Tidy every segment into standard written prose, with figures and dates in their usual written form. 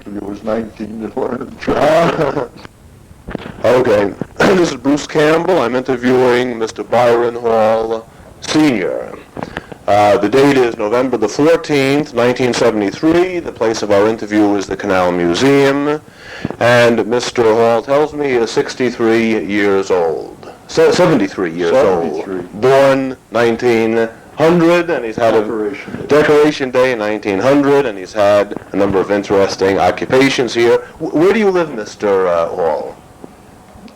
till you was 19 to learn to drive. Okay, this is Bruce Campbell. I'm interviewing Mr. Byron Hall, Sr. The date is November the 14th, 1973. The place of our interview is the Canal Museum. And Mr. Hall tells me he is 63 years old. 73 years 73. old. Born 1900, and he's had Decoration Day in 1900, and he's had a number of interesting occupations here. Where do you live, Mr. Hall?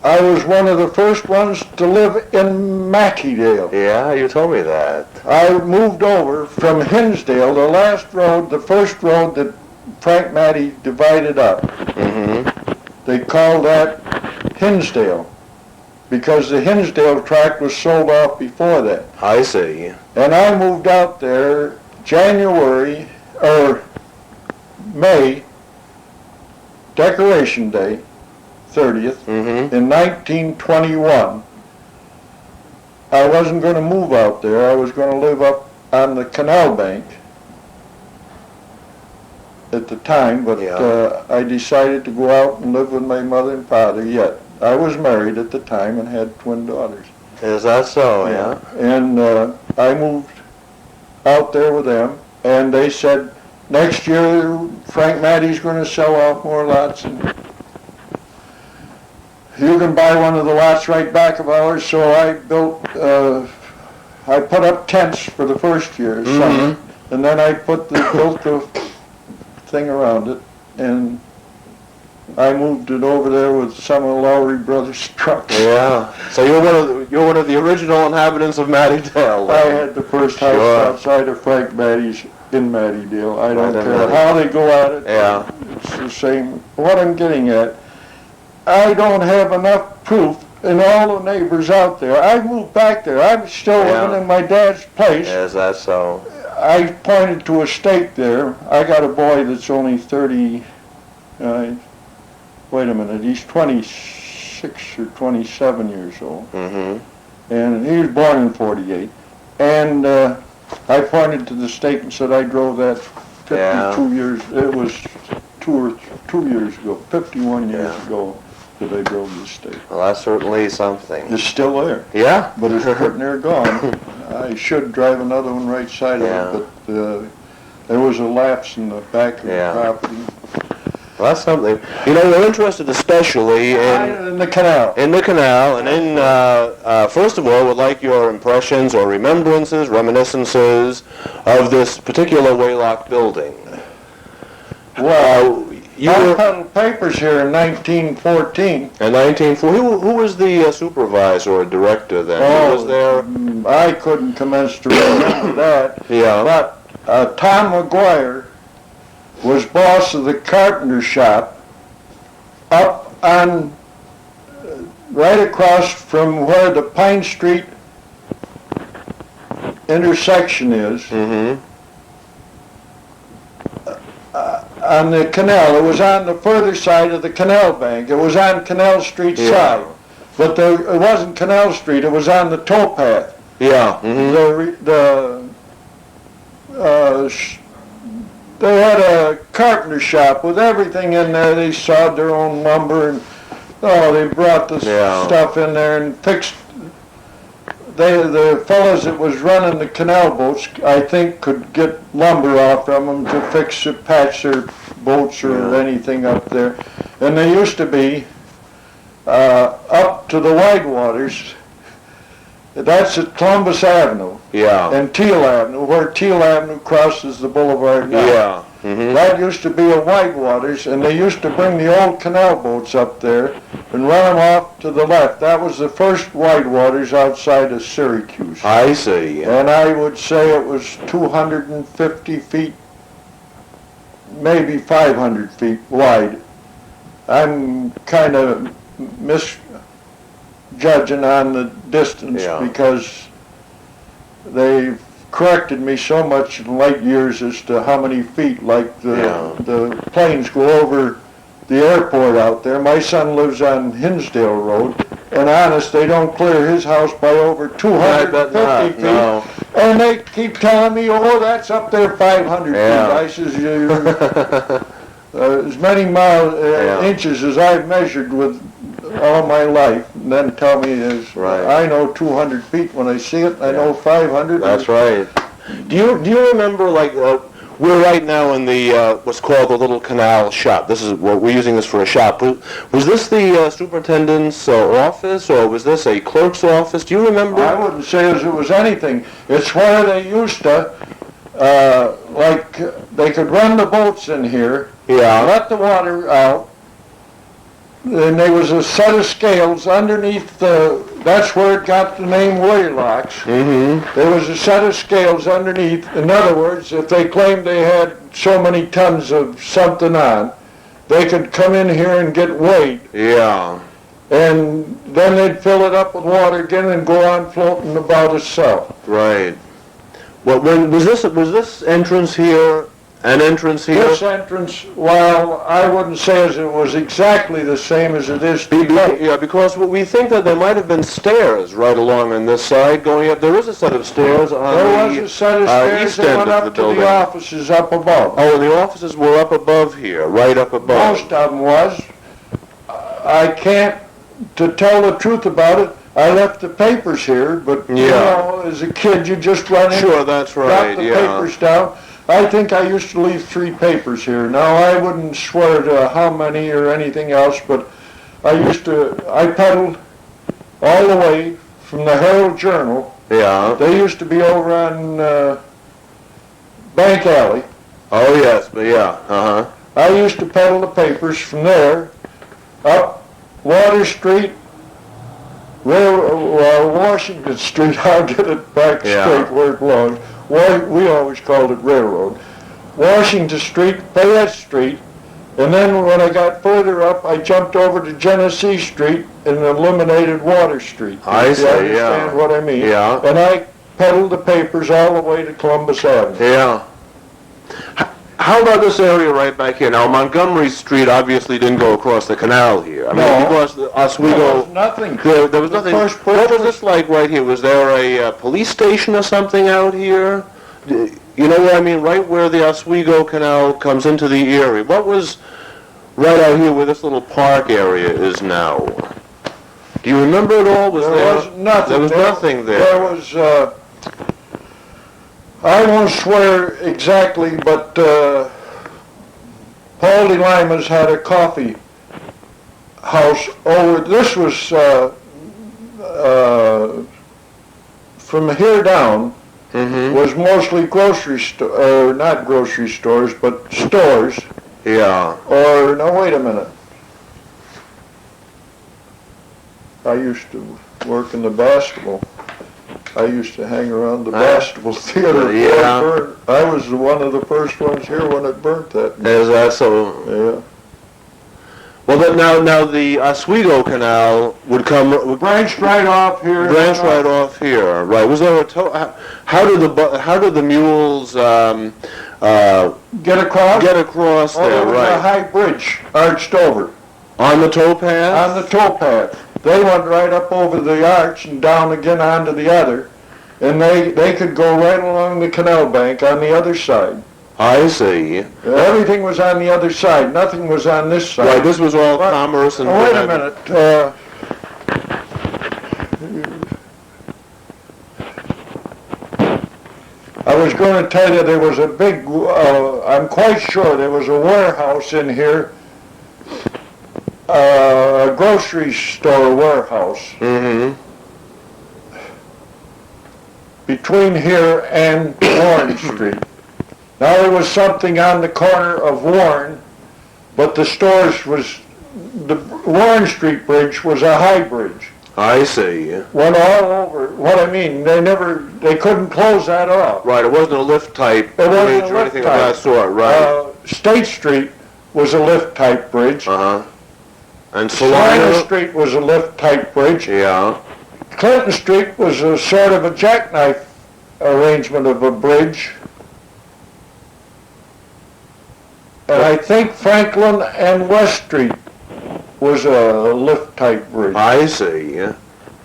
I was one of the first ones to live in Mackeydale. Yeah, you told me that. I moved over from Hinsdale, the last road, the first road that Frank Matty divided up. Mm-hmm. They called that Hinsdale because the Hinsdale tract was sold off before that. I see. And I moved out there May, Decoration Day, 30th, Mm-hmm. in 1921. I wasn't going to move out there. I was going to live up on the canal bank at the time, but I decided to go out and live with my mother and father yet. I was married at the time and had twin daughters. Is that so, yeah? And I moved out there with them, and they said, next year Frank Matty's going to sell off more lots, and you can buy one of the lots right back of ours. So I put up tents for the first year, summer, and then I built the thing around it, and I moved it over there with some of the Lowry Brothers trucks. Yeah. So you're one of the original inhabitants of Mattydale. I had the first house outside of Frank Matty's in Mattydale. I don't care how they go at it. Yeah. It's the same. What I'm getting at, I don't have enough proof in all the neighbors out there. I moved back there. I'm still living in my dad's place. Is that so? I pointed to a stake there. I got a boy that's only 30, wait a minute, he's 26 or 27 years old. Mm-hmm. And he was born in 48. And I pointed to the stake and said I drove that 52 years, it was 2 years ago, 51 years ago that I drove the stake. Well, that's certainly something. It's still there. Yeah? But it's pretty near gone. I should drive another one right side of it, but there was a lapse in the back of the property. Well, that's something. You know, we're interested especially in the canal. In the canal, and first of all, would like your impressions or remembrances, reminiscences of this particular Waylock building. Well, I peddled papers here in 1914. In 1940, who was the supervisor or director then? Who was there? I couldn't commence to remember that. Yeah. But Tom McGuire was boss of the Carpenter Shop up on, right across from where the Pine Street intersection is. Mm-hmm. On the canal. It was on the further side of the canal bank. It was on Canal Street side. But it wasn't Canal Street, it was on the towpath. Yeah. Mm-hmm. They had a carpenter shop with everything in there. They sawed their own lumber, and they brought the stuff in there and fixed. The fellows that was running the canal boats, I think, could get lumber off from them to fix or patch their boats or anything up there. And they used to be up to the Wide Waters. That's at Columbus Avenue. Yeah. And Teal Avenue, where Teal Avenue crosses the boulevard now. Yeah. Mm-hmm. That used to be a Wide Waters, and they used to bring the old canal boats up there and run them off to the left. That was the first Wide Waters outside of Syracuse. I see. And I would say it was 250 feet, maybe 500 feet wide. I'm kind of misjudging on the distance because they've corrected me so much in late years as to how many feet, like the planes go over the airport out there. My son lives on Hinsdale Road, and honest, they don't clear his house by over 250 feet. No. And they keep telling me, oh, that's up there 500 feet. I says, as many inches as I've measured with all my life, and then tell me I know 200 feet when I see it, I know 500. That's right. Do you remember, like, we're right now in the what's called the little canal shop. This is what we're using this for a shop. Was this the superintendent's office, or was this a clerk's office? Do you remember? I wouldn't say as it was anything. It's where they used to, like, they could run the boats in here, let the water out, and there was a set of scales underneath that's where it got the name Wheelocks. Mm-hmm. There was a set of scales underneath. In other words, if they claimed they had so many tons of something on, they could come in here and get weighed. Yeah. And then they'd fill it up with water again and go on floating about itself. Right. Well, was this entrance here an entrance here? This entrance, well, I wouldn't say as it was exactly the same as it is today. Yeah, because we think that there might have been stairs right along on this side going up. There is a set of stairs on there was a set of stairs east that end went of up the to building. the offices up above. Oh, and the offices were up above here, right up above. Most of them was. I can't, to tell the truth about it, I left the papers here, but you know, as a kid, you just run in, sure, that's right, drop the papers down. I think I used to leave 3 papers here. Now, I wouldn't swear to how many or anything else, but I peddled all the way from the Herald Journal. Yeah. They used to be over on Bank Alley. Oh, yes, but yeah, uh-huh. I used to peddle the papers from there up Water Street, Washington Street. I'll get it back straight where it belongs. We always called it Railroad. Washington Street, Fayette Street, and then when I got further up, I jumped over to Genesee Street and eliminated Water Street. I see, you understand what I mean? Yeah. And I peddled the papers all the way to Columbus Avenue. Yeah. How about this area right back here? Now, Montgomery Street obviously didn't go across the canal here. I mean, because Oswego... There was nothing. There was nothing. What was this like right here? Was there a police station or something out here? You know what I mean? Right where the Oswego Canal comes into the Erie. What was right out here where this little park area is now? Do you remember it all? There was nothing. There was nothing there. There was... I won't swear exactly, but Paul de Lima's had a coffee house over. This was from here down. Mm-hmm. Was mostly not grocery stores, but stores. Yeah. Or no, wait a minute. I used to work in the basketball. I used to hang around the basketball theater. Yeah. I was one of the first ones here when it burnt that. Is that so? Yeah. Well, but now the Oswego Canal would come... branched right off here. Branched right off here, right. Was there a how did the mules get across? Get across there, there was right. a high bridge arched over. On the towpath? On the towpath. They went right up over the arch and down again onto the other, and they could go right along the canal bank on the other side. I see. Everything was on the other side. Nothing was on this side. Right, this was all commerce and... Wait a minute. I was going to tell you there was a big, I'm quite sure there was a warehouse in here, a grocery store warehouse. Mm-hmm. Between here and Warren Street. Now there was something on the corner of Warren, but the Warren Street Bridge was a high bridge. I see. Went all over. What I mean, they couldn't close that off. Right, it wasn't a lift type bridge or anything of that sort, right? State Street was a lift type bridge. Uh-huh. And Salina Street was a lift type bridge. Yeah. Clinton Street was a sort of a jackknife arrangement of a bridge. And I think Franklin and West Street was a lift type bridge. I see.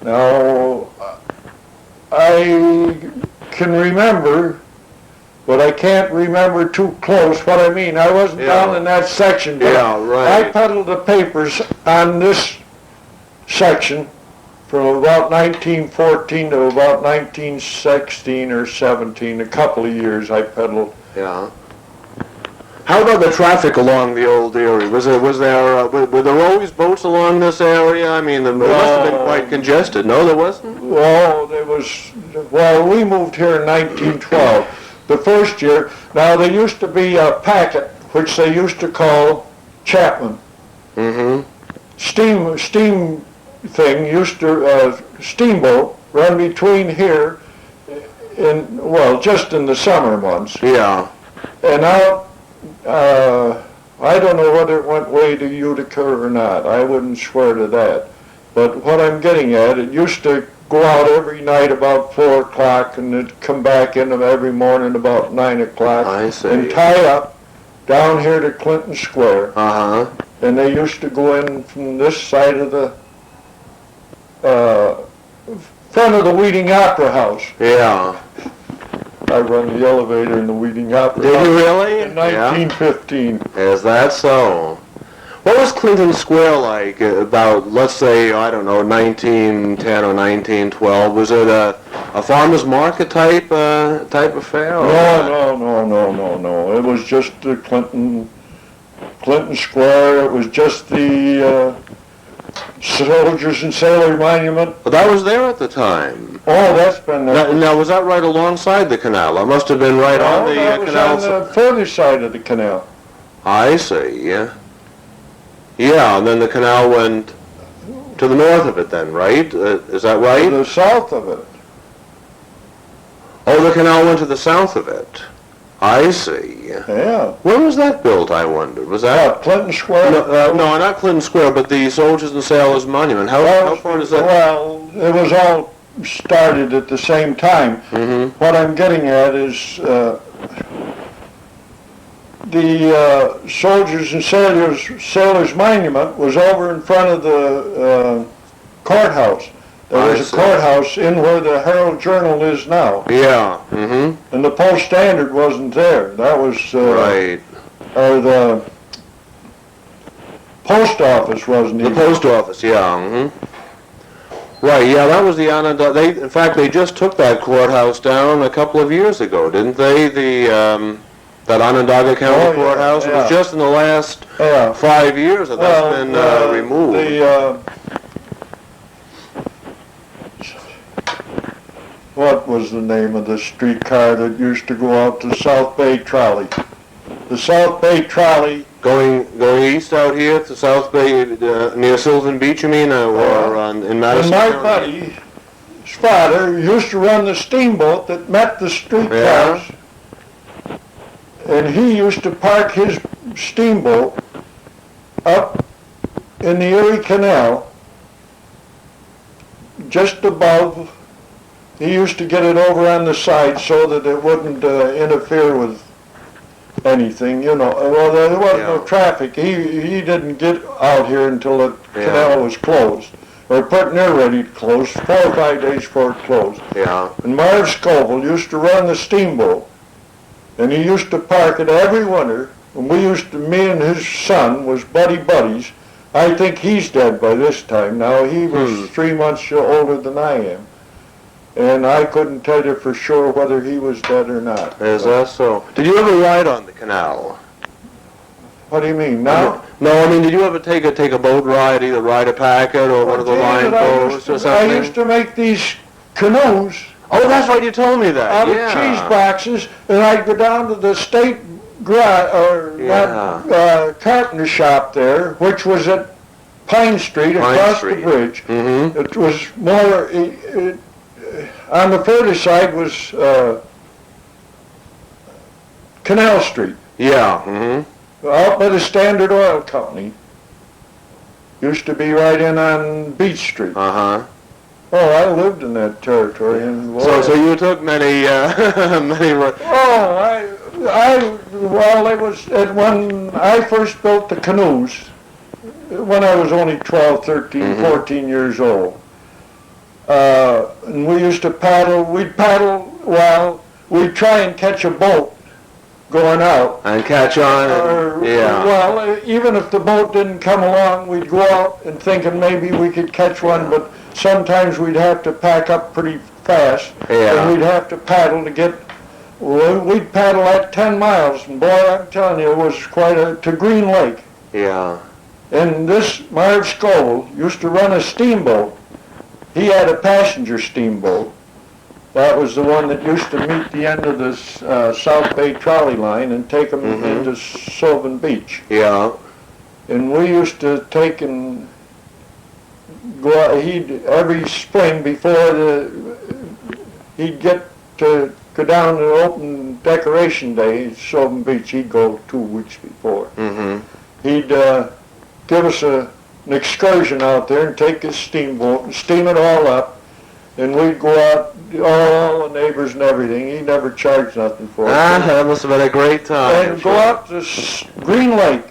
Now, I can remember but I can't remember too close what I mean. I wasn't down in that section, but Yeah, right. I peddled the papers on this section from about 1914 to about 1916 or 17, a couple of years I peddled. Yeah. How about the traffic along the old Erie? Were there always boats along this area? I mean, it must have been quite congested. No, there wasn't? Well, we moved here in 1912. The first year, now there used to be a packet, which they used to call Chapman. Mm-hmm. Steam thing steamboat run between here just in the summer months. Yeah. And out, I don't know whether it went way to Utica or not. I wouldn't swear to that. But what I'm getting at, it used to go out every night about 4 o'clock and it'd come back in every morning about 9 o'clock. I see. And tie up down here to Clinton Square. Uh-huh. And they used to go in from this side of the front of the Weeding Opera House. Yeah. I run the elevator in the Weeding Opera House. Did you really? In 1915. Yeah. Is that so? What was Clinton Square like about, let's say, I don't know, 1910 or 1912? Was it a farmer's market type affair? No. It was just the Clinton Square. It was just the Soldiers and Sailors Monument. But that was there at the time. Oh, that's been there. Now, was that right alongside the canal? It must have been right on the canal. That was on the further side of the canal. I see, yeah. Yeah, and then the canal went to the north of it then, right? Is that right? To the south of it. Oh, the canal went to the south of it. I see. Yeah. When was that built, I wonder? Was that... Clinton Square? No, not Clinton Square, but the Soldiers and Sailors Monument. How far does that... Well, it was all started at the same time. Mm-hmm. What I'm getting at is the Soldiers and Sailors Monument was over in front of the courthouse. There was a courthouse in where the Herald Journal is now. Yeah. Mm-hmm. And the Post Standard wasn't there. That was right. Or the post office wasn't the either. post office. Yeah. Mm-hmm. Right. Yeah, that was the Onondaga. In fact, they just took that courthouse down a couple of years ago, didn't they? That Onondaga County courthouse was just in the last 5 years that that's been removed. What was the name of the streetcar that used to go out to South Bay Trolley? The South Bay Trolley. Going east out here to South Bay, near Sylvan Beach, you mean, or in Madison And my County? buddy's father used to run the steamboat that met the streetcars. Yeah. And he used to park his steamboat up in the Erie Canal, just above. He used to get it over on the side so that it wouldn't interfere with anything, you know. Well, there was no traffic. He didn't get out here until the canal was closed, or put near ready to close, 4 or 5 days before it closed. Yeah. And Marv Scoville used to run the steamboat, and he used to park it every winter. And me and his son was buddies. I think he's dead by this time. Now, he was 3 months older than I am. And I couldn't tell you for sure whether he was dead or not. Is that so? Did you ever ride on the canal? What do you mean, now? No, I mean, did you ever take a boat ride, either ride a packet or one of the line boats or something? I used to make these canoes. Oh, that's right, you told me that. Out of cheese boxes, and I'd go down to the state Carpenter Shop there, which was at Pine Street, across the bridge. Mm-hmm. It was more, on the further side was Canal Street. Yeah. Mm-hmm. Out by the Standard Oil Company. Used to be right in on Beach Street. Uh-huh. Oh, I lived in that territory. And so you took many, many... Well, it was when I first built the canoes, when I was only 12, 13, 14 years old. And we used to paddle. We'd try and catch a boat going out. And catch on, Well, even if the boat didn't come along, we'd go out and thinking maybe we could catch one, but sometimes we'd have to pack up pretty fast. And we'd have to paddle to get, we'd paddle at 10 miles, and boy, I'm telling you, it was quite to Green Lake. Yeah. And this Marv Scovel used to run a steamboat. He had a passenger steamboat. That was the one that used to meet the end of the South Bay trolley line and take them into Sylvan Beach. Yeah. And we used to take and go out, every spring before he'd get to go down to open decoration day at Sylvan Beach. He'd go 2 weeks before. He'd give us an excursion out there and take his steamboat and steam it all up. And we'd go out, all the neighbors and everything. He never charged nothing for it. That must have been a great time. And go out to Green Lake.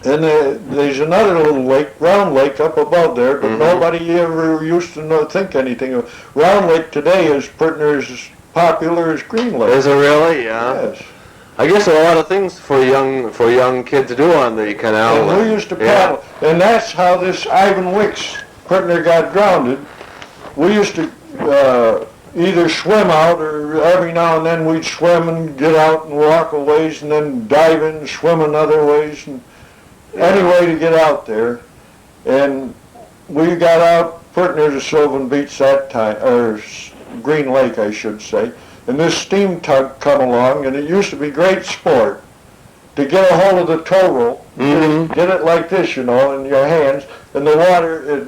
And there's another little lake, Round Lake, up above there, but nobody ever used to think anything of. Round Lake today is pretty near as popular as Green Lake. Is it really? Yeah. Yes. I guess there are a lot of things for young kids to do on the canal. And we used to paddle, and that's how this Ivan Wicks partner got grounded. We used to either swim out, or every now and then we'd swim and get out and walk a ways, and then dive in and swim another ways, and any way to get out there. And we got out pretty near to Sylvan Beach that time, or Green Lake, I should say. And this steam tug come along, and it used to be great sport to get a hold of the tow rope, get it like this, you know, in your hands, and the water,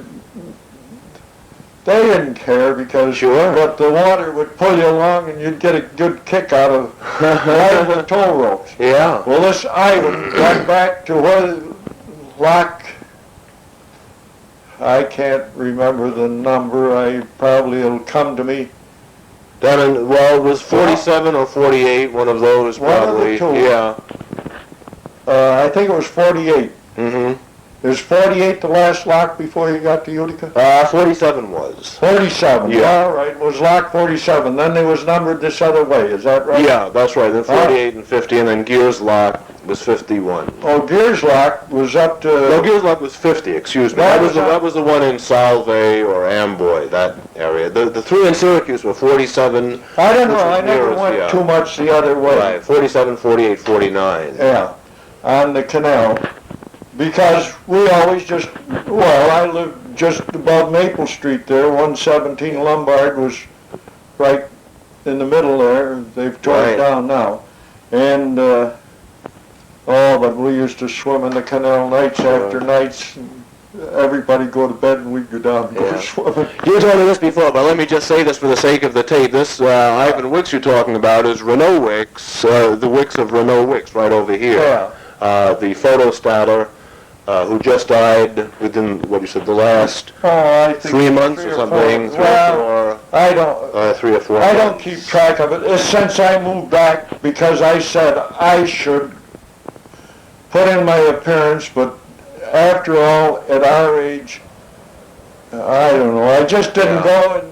they didn't care because, but the water would pull you along and you'd get a good kick out of the tow ropes. Yeah. Well, this Ivan got back to where lock, I can't remember the number, probably it'll come to me. Down in, it was 47 or 48, one of those probably. One of the two. Yeah. I think it was 48. Is 48 the last lock before you got to Utica? 47 was. 47, yeah. All right, it was lock 47. Then they was numbered this other way, is that right? Yeah, that's right. Then 48 and 50, and then Gears Lock was 51. Oh, Gears Lock was up to... No, Gears Lock was 50, excuse me. That was the one in Salve or Amboy, that area. The three in Syracuse were 47. I don't know, I never went too much the other way. Right, 47, 48, 49. Yeah, on the canal. Because we always just, I lived just above Maple Street there, 117 Lombard was right in the middle there. They've torn it down now. And, but we used to swim in the canal nights after nights. Everybody go to bed and we'd go down and go swimming. You told me this before, but let me just say this for the sake of the tape. This Ivan Wicks you're talking about is Renault Wicks, the Wicks of Renault Wicks right over here. Yeah. The photo starter. Who just died within, what you said, the last I think 3 months or something? I don't. 3 or 4 I don't keep track of it. Since I moved back, because I said I should put in my appearance, but after all, at our age, I don't know. I just didn't go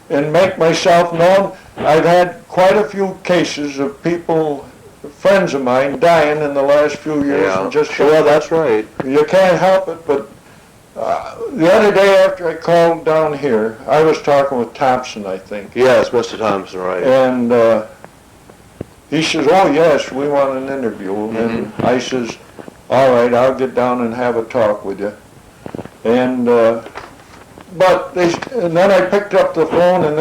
and make myself known. I've had quite a few cases of people, friends of mine, dying in the last few years. And just that's right. You can't help it, but the other day after I called down here, I was talking with Thompson, I think. Yes, Mr. Thompson, right. And he says, oh yes, we want an interview. And I says, all right, I'll get down and have a talk with you. And and then I picked up the phone, and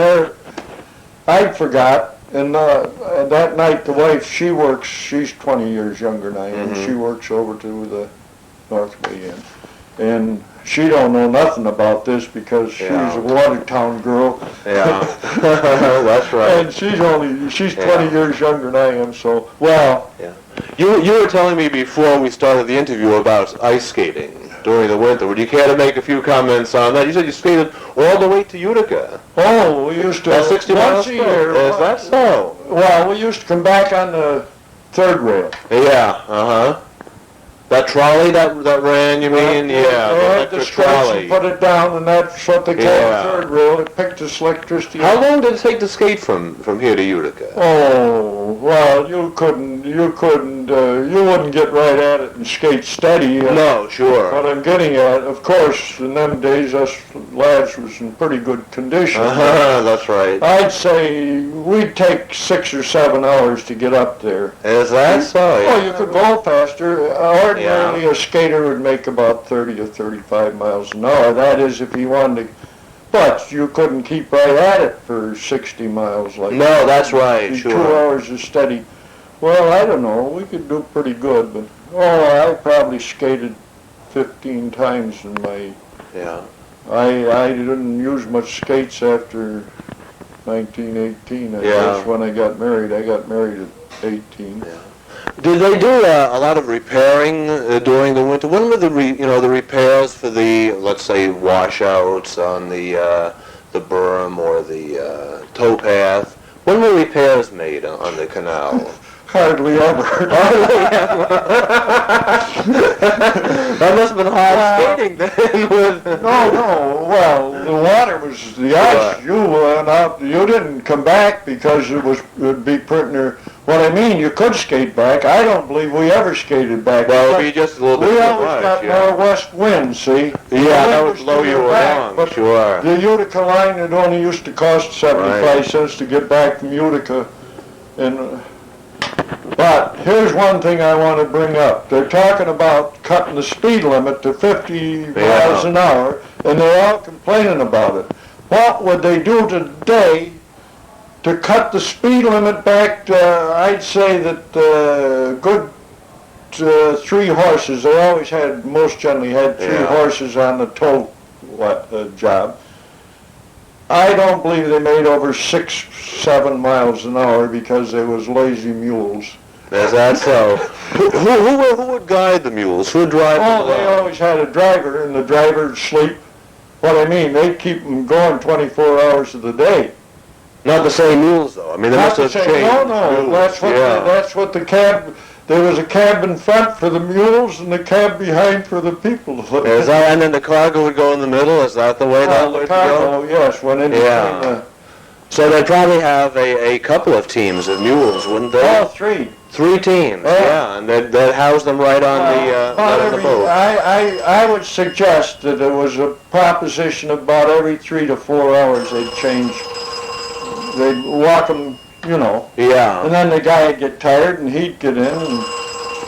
I forgot. And that night, the wife, she's 20 years younger than I am. She works over to the North Bay Inn. And she don't know nothing about this because she's a Watertown girl. Yeah, that's right. And she's 20 years younger than I am, so, Yeah. You were telling me before we started the interview about ice skating during the winter. Would you care to make a few comments on that? You said you skated all the way to Utica. Oh, we used to... 60 miles a year. Is that so? Well, we used to come back on the third rail. Yeah, That trolley that ran, you mean? They Yeah, the had the electric scratch trolley. and put it down, and that's what they call Yeah. the third rail. It picked this electricity How up. long did it take to skate from here to Utica? Oh, well, you wouldn't get right at it and skate steady. No, sure. What I'm getting at, of course, in them days, us lads was in pretty good condition. That's right. I'd say we'd take 6 or 7 hours to get up there. Is that so? Oh, Yeah. you could go faster. Ordinarily, a skater would make about 30 or 35 miles an hour. That is, if he wanted to. But you couldn't keep right at it for 60 miles like No, that. that's right, It'd be sure. 2 hours of steady. Well, I don't know. We could do pretty good, but I probably skated 15 times in my. Yeah. I didn't use much skates after 1918. I Yeah. guess when I got married. I got married at 18. Yeah. Did they do a lot of repairing during the winter? When were the repairs for the, let's say, washouts on the berm or the towpath? When were repairs made on the canal? Hardly ever. That must have been hard skating then. No. Well, the water was the ice. You went out. You didn't come back because it would be pretty. What I mean, you could skate back. I don't believe we ever skated back. Well, it'd be just a little bit We too always much, got yeah. northwest wind. See. Yeah, that would blow you along. But Sure. the Utica line, it only used to cost 75 cents to get back from Utica, and. But here's one thing I want to bring up. They're talking about cutting the speed limit to 50 miles an hour, and they're all complaining about it. What would they do today to cut the speed limit back to, I'd say that good 3 horses. They always had, most generally had 3 horses on the tow job. I don't believe they made over 6, 7 miles an hour because they was lazy mules. Is that so? Who would guide the mules? Who would drive them Oh, they along? always had a driver, and the driver would sleep. What I mean, they'd keep them going 24 hours of the day. Not the same mules, though. I mean, they must have changed. No, mules. that's what the cab. There was a cab in front for the mules and the cab behind for the people. Is that, and then the cargo would go in the middle? Is that the way that would the cargo, go? yes, went in Yeah. between So they'd probably have a couple of teams of mules, wouldn't they? all 3. 3 teams, yeah, and they'd house them right on the boat. I would suggest that there was a proposition about every 3 to 4 hours they'd change. They'd walk them, Yeah, and then the guy would get tired and he'd get in. And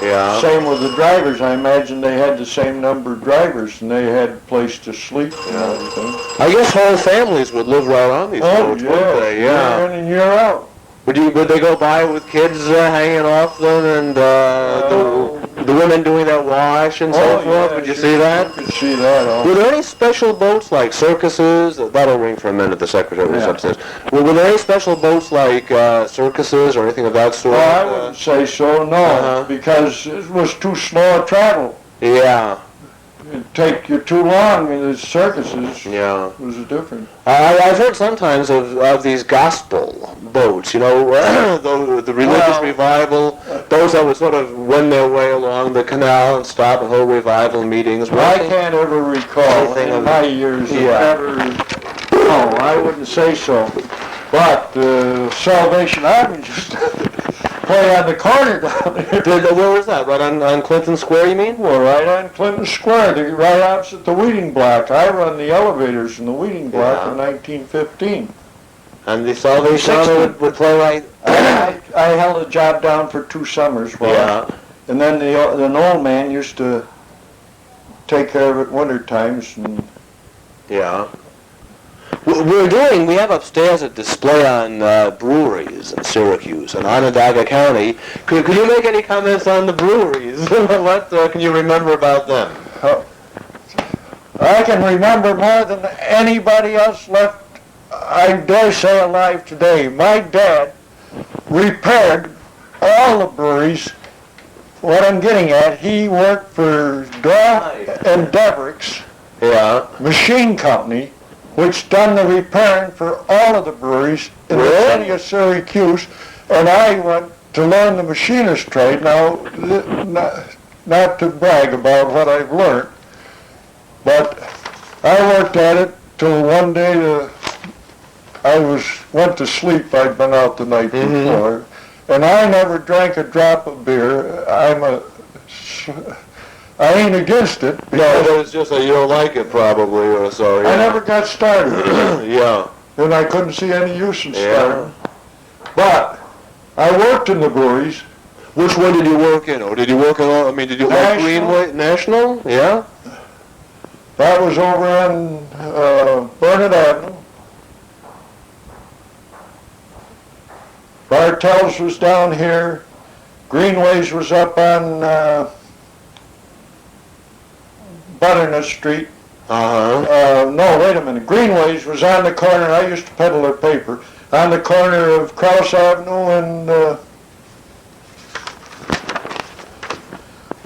yeah. same with the drivers. I imagine they had the same number of drivers and they had a place to sleep and everything. I guess whole families would live right on these boats, wouldn't they? Yeah. Year in and year out. Would they go by with kids hanging off them and the women doing that wash and so forth? Would you see that? You could see that. Were there any special boats like circuses? That'll ring for a minute, the secretary was upstairs. Were there any special boats like circuses or anything of that sort? I wouldn't say so, no, because it was too slow a travel. Yeah. It'd take you too long in the circuses. Yeah. It was different. I've heard sometimes of these gospel boats, the religious revival, those that would sort of wend their way along the canal and stop and hold revival meetings. I can't ever recall in my years ever. No, I wouldn't say so. But Salvation Army just play on the corner down there. Where was that? Right on Clinton Square, you mean? Well, right on Clinton Square, right opposite the Weeding Block. I run the elevators in the Weeding Block in 1915. And the Salvation Army would play right... I held a job down for 2 summers. And then an old man used to take care of it winter times. And yeah. We have upstairs a display on breweries in Syracuse and Onondaga County. Could you make any comments on the breweries? What can you remember about them? I can remember more than anybody else left, I dare say, alive today. My dad repaired all the breweries. What I'm getting at, he worked for Doyle and Deverick's machine company, which done the repairing for all of the breweries in the city of Syracuse, and I went to learn the machinist trade. Now, not to brag about what I've learned, but I worked at it till one day went to sleep. I'd been out the night before, and I never drank a drop of beer. I ain't against it. No, but it's just that you don't like it probably, or so. Yeah. I never got started. Yeah. And I couldn't see any use in starting. But I worked in the breweries. Which one did you work in? Or did you work in all, I mean, did you work Greenway, National? Yeah? That was over on Burnett Avenue. Bartell's was down here. Greenways was up on Butternut Street. No, wait a minute. Greenways was on the corner. I used to peddle their paper on the corner of Krause Avenue and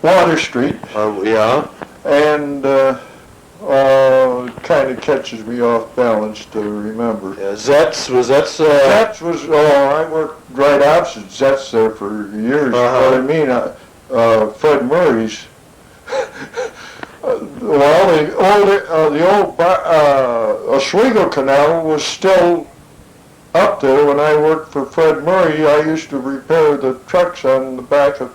Water Street. Yeah. And it kind of catches me off balance to remember. Yeah, Zetz was Zetz was. I worked right opposite Zetz there for years. But I mean, Fred Murray's. The old Oswego Canal was still up there when I worked for Fred Murray. I used to repair the trucks on the back of.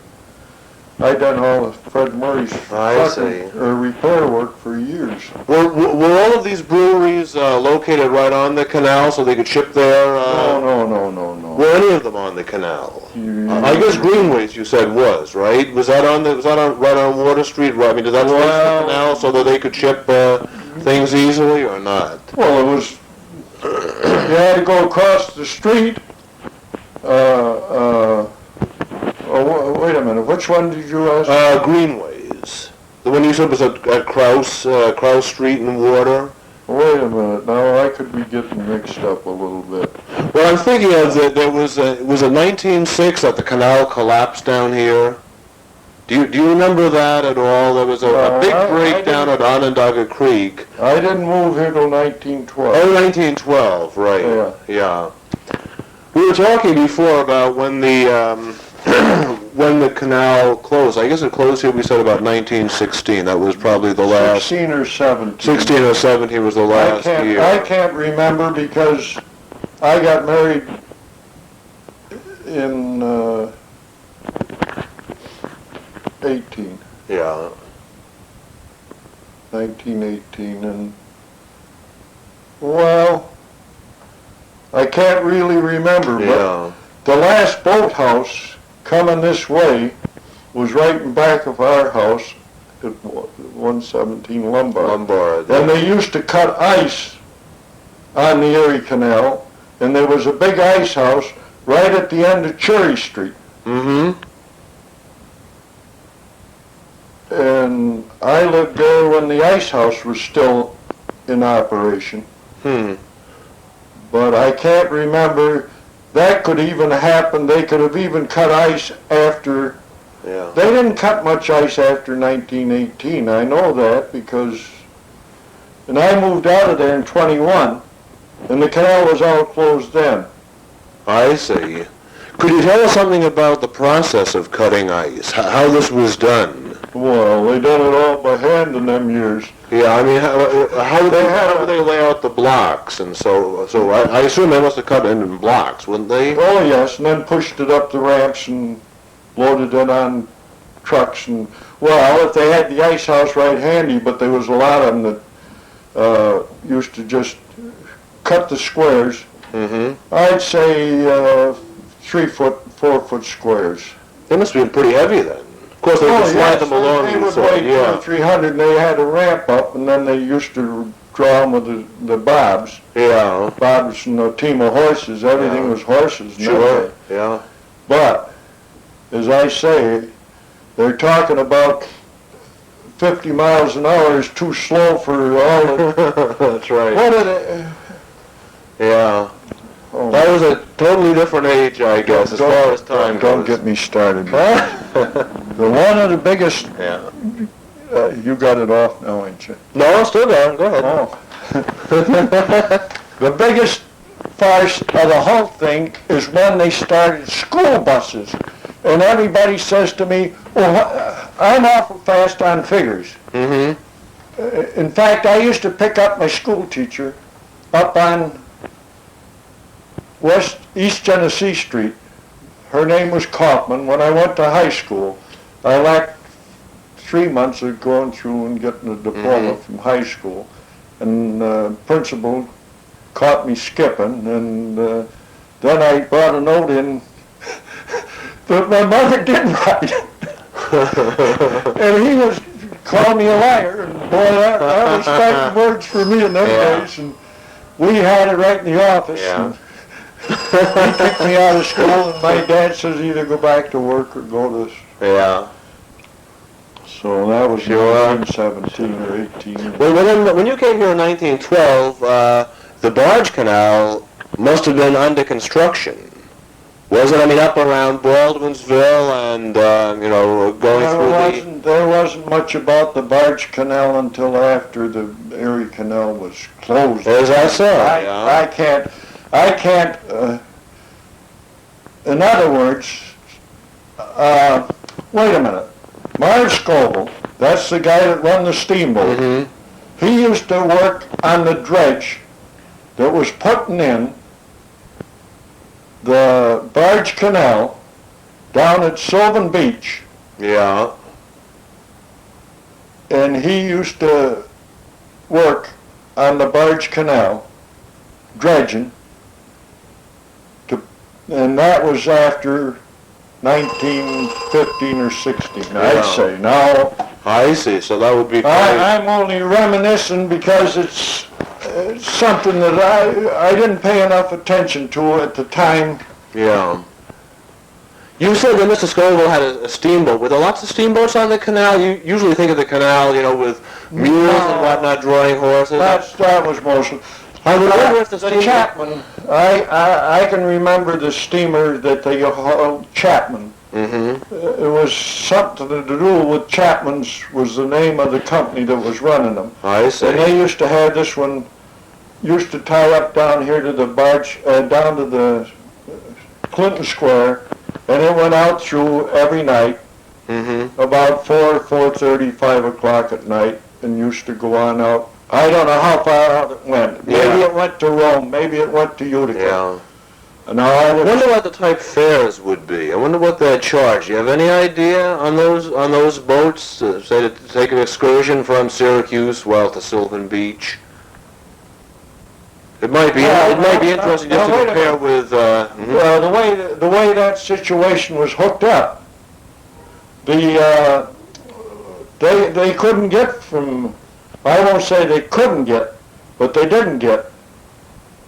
I done all of Fred Murray's repair work for years. Were all of these breweries located right on the canal so they could ship there? No. Were any of them on the canal? I guess Greenways you said was, right? Was that right on Water Street? Right? I mean, did that face the canal so that they could ship things easily or not? Well, it was. You had to go across the street. Wait a minute. Which one did you ask? Greenways. The one you said was at Krause Street and Water. Wait a minute. Now I could be getting mixed up a little bit. Well, I'm thinking of that. There was it was in 1906 that the canal collapsed down here. Do you remember that at all? There was a big breakdown at Onondaga Creek. I didn't move here till 1912. Oh, 1912, right? Yeah. We were talking before about when the when the canal closed. I guess it closed here, we said about 1916. That was probably the last. 16 or 17. 16 or 17 was the last year. I can't remember because I got married in 18. Yeah. 1918, and well, I can't really remember, but the last boathouse coming this way was right in back of our house at 117 Lombard. And they used to cut ice on the Erie Canal, and there was a big ice house right at the end of Cherry Street. Mm-hmm. And I lived there when the ice house was still in operation. But I can't remember. That could even happen. They could have even cut ice after. Yeah. They didn't cut much ice after 1918. I know that because. And I moved out of there in 21, and the canal was all closed then. I see. Could you tell us something about the process of cutting ice? How this was done? Well, they done it all by hand in them years. Yeah, I mean, how would they lay out the blocks? And so I assume they must have cut it in blocks, wouldn't they? Oh, yes, and then pushed it up the ramps and loaded it on trucks. And well, if they had the ice house right handy, but there was a lot of them that used to just cut the squares. Mm-hmm. I'd say 3 foot, 4 foot squares. They must have been pretty heavy then. Of course, they would slide them along. They would weigh 300, and they had a ramp up, and then they used to draw them with the bobs. Yeah. Bobs and a team of horses. Everything was horses. Sure. Yeah. But, as I say, they're talking about 50 miles an hour is too slow for all the... That's right. What are they... Yeah. Oh. That was a totally different age, I guess, as far as time goes. Don't get me started. One of the biggest... Yeah. You got it off now, ain't you? No, still going. Go ahead. Oh. The biggest farce of the whole thing is when they started school buses. and everybody says to me, well, I'm awful fast on figures. In fact, I used to pick up my school teacher up on East Genesee Street. Her name was Kaufman. When I went to high school, I lacked 3 months of going through and getting a diploma from high school. And the principal caught me skipping, and then I brought a note in that my mother didn't write. And he was calling me a liar, and boy, that was fighting words for me in them days. And we had it right in the office. And he kicked me out of school, and my dad says either go back to work or go to... So that was 1917 or 18. Well, when you came here in 1912, the barge canal must have been under construction. Was it? I mean, up around Baldwinsville and, going through There wasn't much about the barge canal until after the Erie Canal was closed. As I said, I can't, in other words, wait a minute. Marv Scoble, that's the guy that run the steamboat. He used to work on the dredge that was putting in the barge canal down at Sylvan Beach. And he used to work on the barge canal, dredging, and that was after 1915 or 16, I'd say. Now, I see, so that would be... I'm only reminiscing because it's something that I didn't pay enough attention to at the time. You said that Mr. Scoville had a steamboat. Were there lots of steamboats on the canal? You usually think of the canal, with mules and whatnot, drawing horses. That was mostly... The Chapman, I can remember the steamer that they hauled, Chapman. It was something to do with Chapman's, was the name of the company that was running them. I see. And they used to have this one, used to tie up down here to the barge, down to the Clinton Square, and it went out through every night, about 4:30, 5 o'clock at night, and used to go on out. I don't know how far out it went. Maybe it went to Rome, maybe it went to Utica. Now, I wonder what the type fares would be. I wonder what they'd charge. You have any idea on those boats, say to take an excursion from Syracuse, to Sylvan Beach? It might be interesting just to compare with... Well, the way that situation was hooked up, they couldn't get from... I won't say they couldn't get, but they didn't get.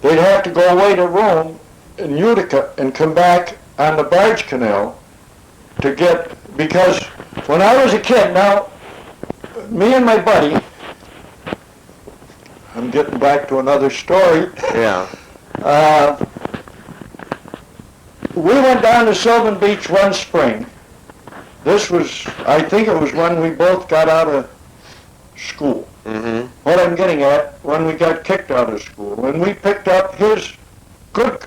They'd have to go away to Rome in Utica and come back on the barge canal to get, because when I was a kid, now, me and my buddy, I'm getting back to another story. We went down to Sylvan Beach one spring. This was, I think it was when we both got out of school. What I'm getting at, when we got kicked out of school, when we picked up his good